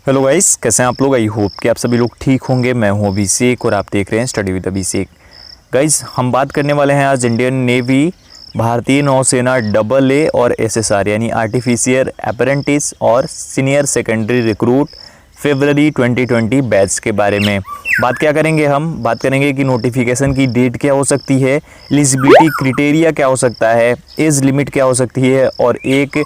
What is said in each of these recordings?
Hello guys, कैसे हैं आप लोग। आई होप कि आप सभी लोग ठीक होंगे। मैं हूं अभिषेक और आप देख रहे हैं स्टडी विद अभिषेक। गाइस, हम बात करने वाले हैं आज इंडियन नेवी, भारतीय नौसेना AA और SSR यानी आर्टिफिशियल अप्रेंटिस और सीनियर सेकेंडरी रिक्रूट फरवरी 2020 बैच के बारे में बात क्या करेंगे। हम बात करेंगे कि नोटिफिकेशन की डेट क्या हो सकती है, एलिजिबिलिटी क्राइटेरिया क्या हो सकता है, एज लिमिट क्या हो सकती है, और एक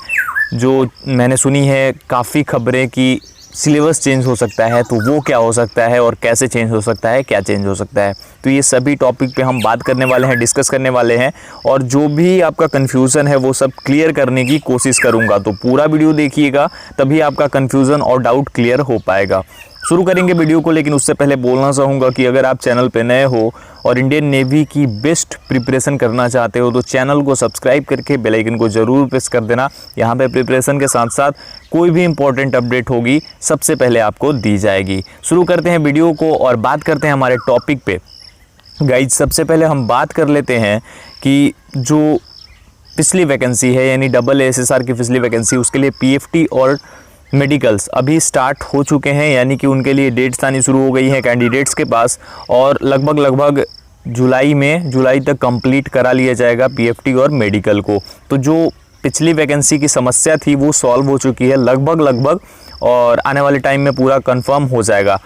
जो मैंने सुनी है काफ़ी खबरें कि सिलेबस चेंज हो सकता है, तो वो क्या हो सकता है और कैसे चेंज हो सकता है, क्या चेंज हो सकता है। तो ये सभी टॉपिक पे हम बात करने वाले हैं, डिस्कस करने वाले हैं, और जो भी आपका कन्फ्यूज़न है वो सब क्लियर करने की कोशिश करूँगा। तो पूरा वीडियो देखिएगा, तभी आपका कन्फ्यूज़न और डाउट क्लियर हो पाएगा। शुरू करेंगे वीडियो को, लेकिन उससे पहले बोलना चाहूँगा कि अगर आप चैनल पे नए हो और इंडियन नेवी की बेस्ट प्रिपरेशन करना चाहते हो तो चैनल को सब्सक्राइब करके बेल आइकन को ज़रूर प्रेस कर देना। यहाँ पे प्रिपरेशन के साथ साथ कोई भी इंपॉर्टेंट अपडेट होगी सबसे पहले आपको दी जाएगी। शुरू करते हैं वीडियो को और बात करते हैं हमारे टॉपिक पे। गाइज, सबसे पहले हम बात कर लेते हैं कि जो पिछली वैकेंसी है यानी AA SSR की पिछली वैकेंसी, उसके लिए PFT और मेडिकल्स अभी स्टार्ट हो चुके हैं, यानी कि उनके लिए डेट्स आनी शुरू हो गई हैं कैंडिडेट्स के पास, और लगभग जुलाई तक कंप्लीट करा लिया जाएगा PFT और मेडिकल को। तो जो पिछली वैकेंसी की समस्या थी वो सॉल्व हो चुकी है लगभग, और आने वाले टाइम में पूरा कंफर्म हो जाएगा।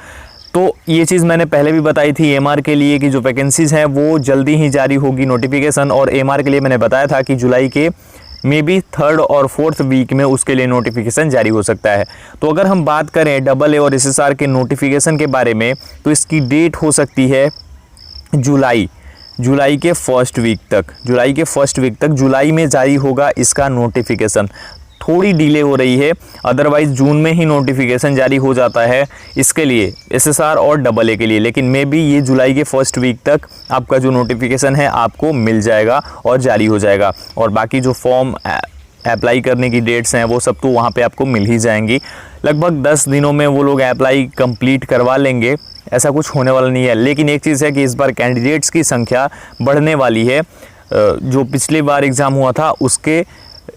तो ये चीज़ मैंने पहले भी बताई थी MR के लिए कि जो वैकेंसीज़ हैं वो जल्दी ही जारी होगी नोटिफिकेशन, और MR के लिए मैंने बताया था कि जुलाई के मे बी 3rd और 4th वीक में उसके लिए नोटिफिकेशन जारी हो सकता है। तो अगर हम बात करें AA और SSR के नोटिफिकेशन के बारे में, तो इसकी डेट हो सकती है जुलाई के फर्स्ट वीक तक जुलाई में जारी होगा इसका नोटिफिकेशन। थोड़ी डिले हो रही है, अदरवाइज़ जून में ही नोटिफिकेशन जारी हो जाता है इसके लिए, SSR और AA के लिए, लेकिन मे बी ये जुलाई के फर्स्ट वीक तक आपका जो नोटिफिकेशन है आपको मिल जाएगा और जारी हो जाएगा। और बाकी जो फॉर्म अप्लाई करने की डेट्स हैं वो सब तो वहाँ पे आपको मिल ही जाएंगी। लगभग 10 दिनों में वो लोग अप्लाई कंप्लीट करवा लेंगे, ऐसा कुछ होने वाला नहीं है। लेकिन एक चीज़ है कि इस बार कैंडिडेट्स की संख्या बढ़ने वाली है। जो पिछली बार एग्ज़ाम हुआ था उसके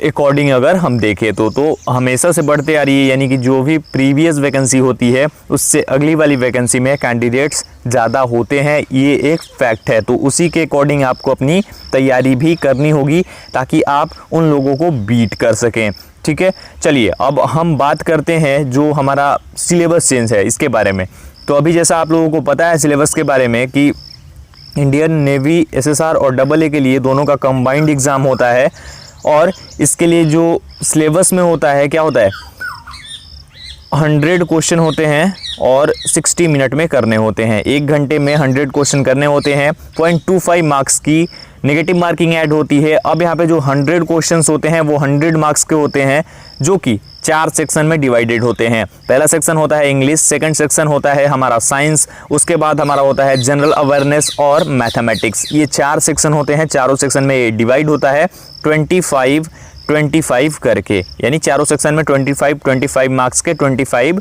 अकॉर्डिंग अगर हम देखें तो हमेशा से बढ़ते आ रही है, यानी कि जो भी प्रीवियस वैकेंसी होती है उससे अगली वाली वैकेंसी में कैंडिडेट्स ज़्यादा होते हैं, ये एक फैक्ट है। तो उसी के अकॉर्डिंग आपको अपनी तैयारी भी करनी होगी ताकि आप उन लोगों को बीट कर सकें। ठीक है, चलिए अब हम बात करते हैं जो हमारा सिलेबस चेंज है इसके बारे में। तो अभी जैसा आप लोगों को पता है सिलेबस के बारे में कि इंडियन नेवी SSR और AA के लिए दोनों का कंबाइंड एग्ज़ाम होता है, और इसके लिए जो सिलेबस में होता है क्या होता है, 100 क्वेश्चन होते हैं और 60 मिनट में करने होते हैं। 1 घंटे में 100 क्वेश्चन करने होते हैं। 0.25 मार्क्स की नेगेटिव मार्किंग ऐड होती है। अब यहाँ पे जो 100 क्वेश्चंस होते हैं वो 100 मार्क्स के होते हैं, जो कि 4 सेक्शन में डिवाइडेड होते हैं। पहला सेक्शन होता है इंग्लिश, सेकंड सेक्शन होता है हमारा साइंस, उसके बाद हमारा होता है जनरल अवेयरनेस और मैथमेटिक्स। ये 4 सेक्शन होते हैं, चारों सेक्शन में डिवाइड होता है 25 करके, यानी चारों सेक्शन में 25 मार्क्स के 25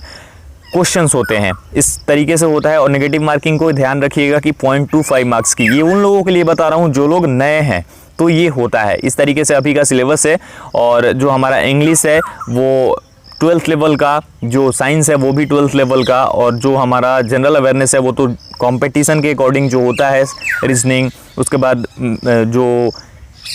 क्वेश्चंस होते हैं। इस तरीके से होता है। और नेगेटिव मार्किंग को ध्यान रखिएगा कि 0.25 मार्क्स की, ये उन लोगों के लिए बता रहा हूँ जो लोग नए हैं, तो ये होता है। इस तरीके से अभी का सिलेबस है। और जो हमारा इंग्लिश है वो 12th लेवल का, जो साइंस है वो भी 12th लेवल का, और जो हमारा जनरल अवेयरनेस है वो तो कंपटीशन के अकॉर्डिंग जो होता है, रीजनिंग, उसके बाद जो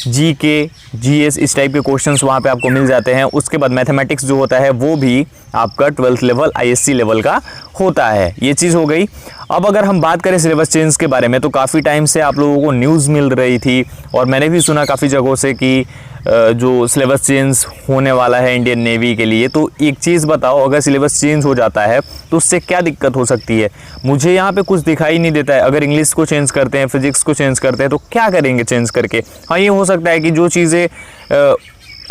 GK GS इस टाइप के क्वेश्चंस वहाँ पे आपको मिल जाते हैं। उसके बाद मैथमेटिक्स जो होता है वो भी आपका 12th लेवल ISC लेवल का होता है। ये चीज़ हो गई। अब अगर हम बात करें सिलेबस चेंज के बारे में, तो काफ़ी टाइम से आप लोगों को न्यूज़ मिल रही थी और मैंने भी सुना काफ़ी जगहों से कि जो सिलेबस चेंज होने वाला है इंडियन नेवी के लिए। तो एक चीज़ बताओ, अगर सिलेबस चेंज हो जाता है तो उससे क्या दिक्कत हो सकती है? मुझे यहाँ पे कुछ दिखाई नहीं देता है। अगर इंग्लिश को चेंज करते हैं, फिजिक्स को चेंज करते हैं, तो क्या करेंगे चेंज करके? हाँ, ये हो सकता है कि जो चीज़ें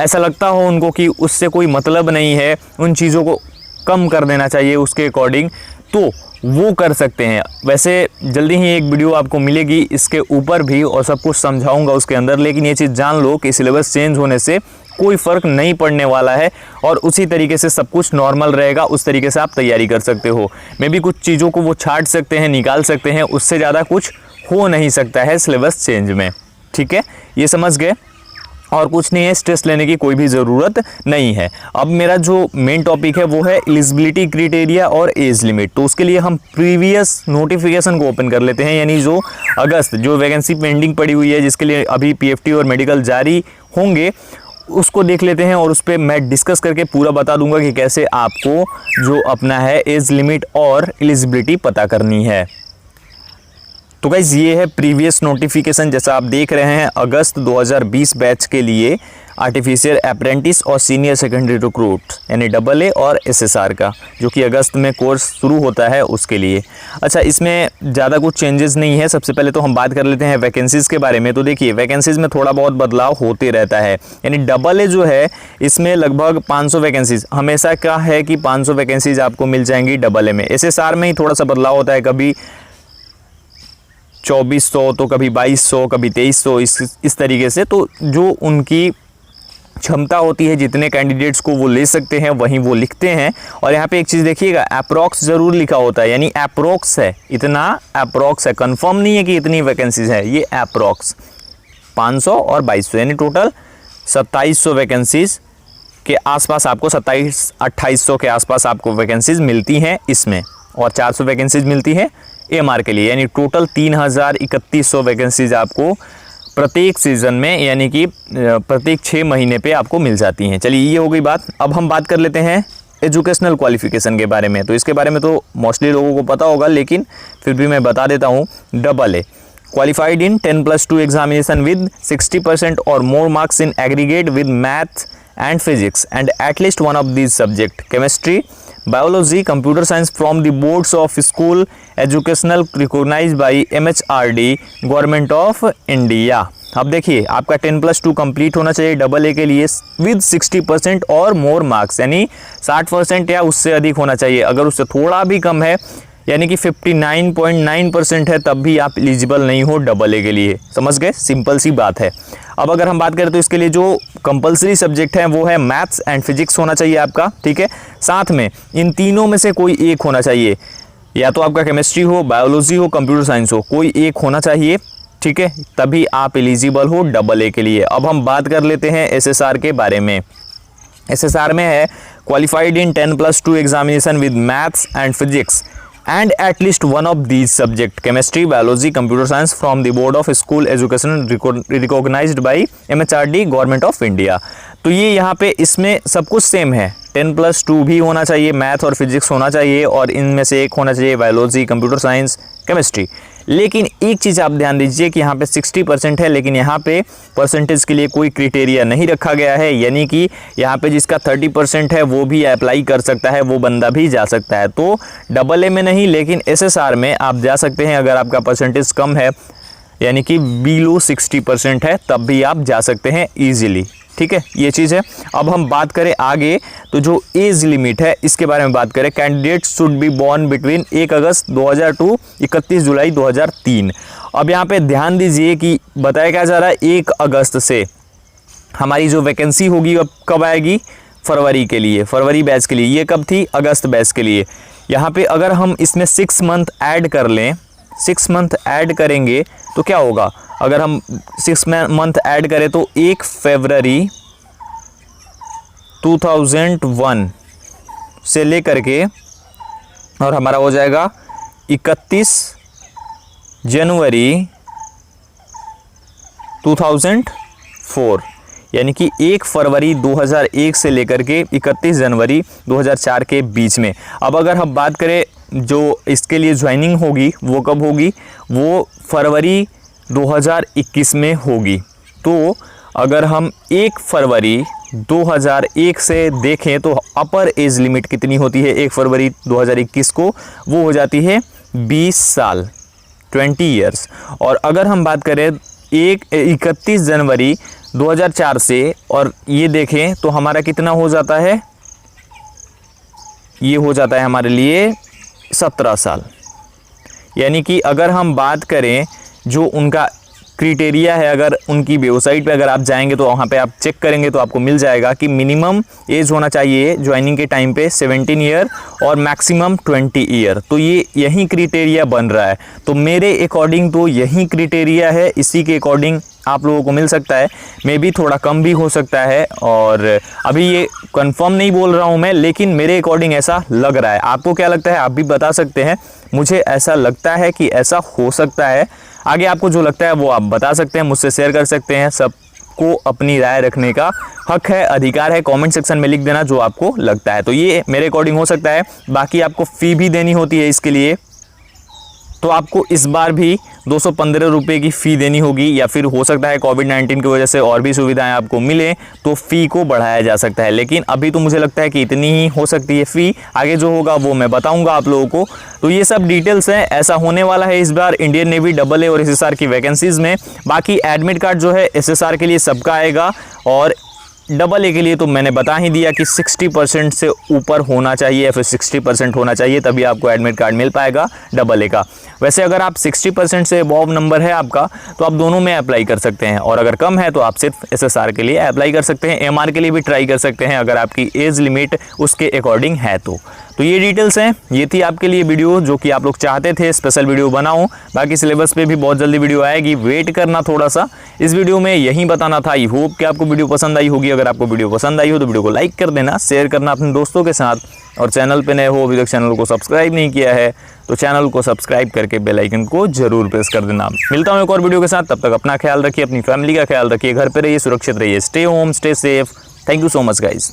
ऐसा लगता हो उनको कि उससे कोई मतलब नहीं है, उन चीज़ों को कम कर देना चाहिए उसके अकॉर्डिंग, तो वो कर सकते हैं। वैसे जल्दी ही एक वीडियो आपको मिलेगी इसके ऊपर भी, और सब कुछ समझाऊंगा उसके अंदर। लेकिन ये चीज़ जान लो कि सिलेबस चेंज होने से कोई फ़र्क नहीं पड़ने वाला है, और उसी तरीके से सब कुछ नॉर्मल रहेगा। उस तरीके से आप तैयारी कर सकते हो। मे भी कुछ चीज़ों को वो छांट सकते हैं, निकाल सकते हैं, उससे ज़्यादा कुछ हो नहीं सकता है सिलेबस चेंज में। ठीक है, ये समझ गए। और कुछ नहीं है, स्ट्रेस लेने की कोई भी ज़रूरत नहीं है। अब मेरा जो मेन टॉपिक है वो है एलिजिबिलिटी क्राइटेरिया और एज लिमिट। तो उसके लिए हम प्रीवियस नोटिफिकेशन को ओपन कर लेते हैं, यानी जो अगस्त जो वैकेंसी पेंडिंग पड़ी हुई है जिसके लिए अभी पीएफटी और मेडिकल जारी होंगे, उसको देख लेते हैं और उस पर मैं डिस्कस करके पूरा बता दूंगा कि कैसे आपको जो अपना है एज लिमिट और एलिजिबिलिटी पता करनी है। तो गाइज ये है प्रीवियस नोटिफिकेशन, जैसा आप देख रहे हैं अगस्त 2020 बैच के लिए आर्टिफिशियल अप्रेंटिस और सीनियर सेकेंडरी रिक्रूट यानी AA और SSR का, जो कि अगस्त में कोर्स शुरू होता है उसके लिए। अच्छा, इसमें ज़्यादा कुछ चेंजेस नहीं है। सबसे पहले तो हम बात कर लेते हैं वैकेंसीज़ के बारे में। तो देखिए वैकेंसीज़ में थोड़ा बहुत बदलाव होते रहता है, यानी AA जो है इसमें लगभग 500 वैकेंसीज़ हमेशा का है कि 500 वैकेंसीज़ आपको मिल जाएंगी AA में। SSR में ही थोड़ा सा बदलाव होता है, कभी 2400 तो कभी 2200 कभी 2300 इस तरीके से। तो जो उनकी क्षमता होती है जितने कैंडिडेट्स को वो ले सकते हैं वहीं वो लिखते हैं। और यहाँ पे एक चीज़ देखिएगा, अप्रॉक्स ज़रूर लिखा होता है, यानी अप्रॉक्स है, इतना अप्रॉक्स है, कंफर्म नहीं है कि इतनी वैकेंसीज है, ये अप्रॉक्स 500 और 2200 यानी टोटल 2700 वैकेंसीज के आसपास आपको 2800 के आसपास आपको वैकेंसीज मिलती हैं इसमें, और 400 वैकेंसीज मिलती है AMR के लिए, यानी टोटल 3100 वैकेंसीज आपको प्रत्येक सीज़न में यानी कि प्रत्येक 6 महीने पे आपको मिल जाती हैं। चलिए ये हो गई बात। अब हम बात कर लेते हैं एजुकेशनल क्वालिफिकेशन के बारे में। तो इसके बारे में तो मोस्टली लोगों को पता होगा, लेकिन फिर भी मैं बता देता हूँ। AA qualified in 10+2 examination with 60% और more marks in aggregate with math and physics and at least one of these subject chemistry, biology, computer science from the boards of school educational recognized by MHRD government of India. अब देखिए आपका 10+2 complete होना चाहिए AA के लिए with 60% और more marks, यानी 60% या उससे अधिक होना चाहिए। अगर उससे थोड़ा भी कम है यानी कि 59.9% है तब भी आप एलिजिबल नहीं हो AA के लिए। समझ गए, सिंपल सी बात है। अब अगर हम बात करें तो इसके लिए जो कंपलसरी सब्जेक्ट है वो है मैथ्स एंड फिजिक्स होना चाहिए आपका, ठीक है। साथ में इन तीनों में से कोई एक होना चाहिए, या तो आपका केमिस्ट्री हो, बायोलॉजी हो, कंप्यूटर साइंस हो, कोई एक होना चाहिए, ठीक है, तभी आप एलिजिबल हो AA के लिए। अब हम बात कर लेते हैं SSR के बारे में। SSR में है qualified in 10+2 examination with maths and physics and at least one of these subject chemistry, biology, computer science from the board of school education recognized by MHRD government of India. तो ये यहाँ पे इसमें सब कुछ same है, 10+2 भी होना चाहिए, मैथ और फिजिक्स होना चाहिए, और इनमें से एक होना चाहिए बायोलॉजी, कंप्यूटर साइंस, केमिस्ट्री। लेकिन एक चीज़ आप ध्यान दीजिए कि यहाँ पे 60% है, लेकिन यहाँ पे परसेंटेज के लिए कोई क्राइटेरिया नहीं रखा गया है, यानी कि यहाँ पे जिसका 30% है वो भी अप्लाई कर सकता है, वो बंदा भी जा सकता है। तो AA में नहीं लेकिन SSR में आप जा सकते हैं अगर आपका परसेंटेज कम है, यानी कि बिलो 60% है, तब भी आप जा सकते हैं ईजिली, ठीक है, ये चीज़ है। अब हम बात करें आगे, तो जो एज लिमिट है इसके बारे में बात करें। Candidate should be born between 1 August 2000 to 31 July 2003। अब यहाँ पे ध्यान दीजिए कि बताया क्या जा रहा है, 1 अगस्त से हमारी जो वैकेंसी होगी अब कब आएगी, फरवरी के लिए, फरवरी बैच के लिए। ये कब थी, अगस्त बैच के लिए। यहाँ पे अगर हम इसमें 6 मंथ ऐड कर लें, 6 मंथ ऐड करेंगे तो क्या होगा, अगर हम 6 मंथ ऐड करें तो 1 फरवरी 2001 से लेकर के और हमारा हो जाएगा 31 जनवरी 2004, यानी कि 1 फरवरी 2001 से लेकर के 31 जनवरी 2004 के बीच में। अब अगर हम बात करें जो इसके लिए ज्वाइनिंग होगी वो कब होगी, वो फरवरी 2021 में होगी। तो अगर हम 1 फरवरी 2001 से देखें तो अपर एज लिमिट कितनी होती है 1 फरवरी 2021 को, वो हो जाती है 20 साल, 20 ईयर्स। और अगर हम बात करें 31 जनवरी 2004 से और ये देखें तो हमारा कितना हो जाता है, ये हो जाता है हमारे लिए 17 साल। यानी कि अगर हम बात करें जो उनका क्राइटेरिया है, अगर उनकी वेबसाइट पे अगर आप जाएंगे तो वहाँ पे आप चेक करेंगे तो आपको मिल जाएगा कि मिनिमम एज होना चाहिए ज्वाइनिंग के टाइम पे 17 ईयर और मैक्सिमम 20 ईयर। तो ये यही क्राइटेरिया बन रहा है। तो मेरे अकॉर्डिंग तो यही क्राइटेरिया है, इसी के अकॉर्डिंग आप लोगों को मिल सकता है। मे बी थोड़ा कम भी हो सकता है, और अभी ये कंफर्म नहीं बोल रहा हूँ मैं, लेकिन मेरे अकॉर्डिंग ऐसा लग रहा है। आपको क्या लगता है आप भी बता सकते हैं। मुझे ऐसा लगता है कि ऐसा हो सकता है। आगे आपको जो लगता है वो आप बता सकते हैं, मुझसे शेयर कर सकते हैं। सबको अपनी राय रखने का हक है, अधिकार है। कमेंट सेक्शन में लिख देना जो आपको लगता है। तो ये मेरे अकॉर्डिंग हो सकता है। बाकी आपको फ़ी भी देनी होती है इसके लिए, तो आपको इस बार भी 215 रुपये की फ़ी देनी होगी, या फिर हो सकता है कोविड-19 की वजह से और भी सुविधाएं आपको मिले तो फ़ी को बढ़ाया जा सकता है। लेकिन अभी तो मुझे लगता है कि इतनी ही हो सकती है फ़ी। आगे जो होगा वो मैं बताऊंगा आप लोगों को। तो ये सब डिटेल्स हैं, ऐसा होने वाला है इस बार इंडियन नेवी AA और SSR की वैकेंसीज़ में। बाकी एडमिट कार्ड जो है SSR के लिए सबका आएगा, और AA के लिए तो मैंने बता ही दिया कि 60% से ऊपर होना चाहिए, या फिर 60% होना चाहिए, तभी आपको एडमिट कार्ड मिल पाएगा AA का। वैसे अगर आप 60% से अबव नंबर है आपका तो आप दोनों में अप्लाई कर सकते हैं, और अगर कम है तो आप सिर्फ SSR के लिए अप्लाई कर सकते हैं। MR के लिए भी ट्राई कर सकते हैं अगर आपकी एज लिमिट उसके अकॉर्डिंग है तो ये डिटेल्स हैं। ये थी आपके लिए वीडियो जो कि आप लोग चाहते थे स्पेशल वीडियो बनाऊं। बाकी सिलेबस पे भी बहुत जल्दी वीडियो आएगी, वेट करना थोड़ा सा। इस वीडियो में यही बताना था। आई होप कि आपको वीडियो पसंद आई होगी। अगर आपको वीडियो पसंद आई हो तो वीडियो को लाइक कर देना, शेयर करना अपने दोस्तों के साथ, और चैनल पे नए हो अभी तक चैनल को सब्सक्राइब नहीं किया है तो चैनल को सब्सक्राइब करके बेल आइकन को जरूर प्रेस कर देना। मिलता हूं एक और वीडियो के साथ, तब तक अपना ख्याल रखिए, अपनी फैमिली का ख्याल रखिए, घर पे रहिए, सुरक्षित रहिए। Stay home, stay safe. Thank you so much guys.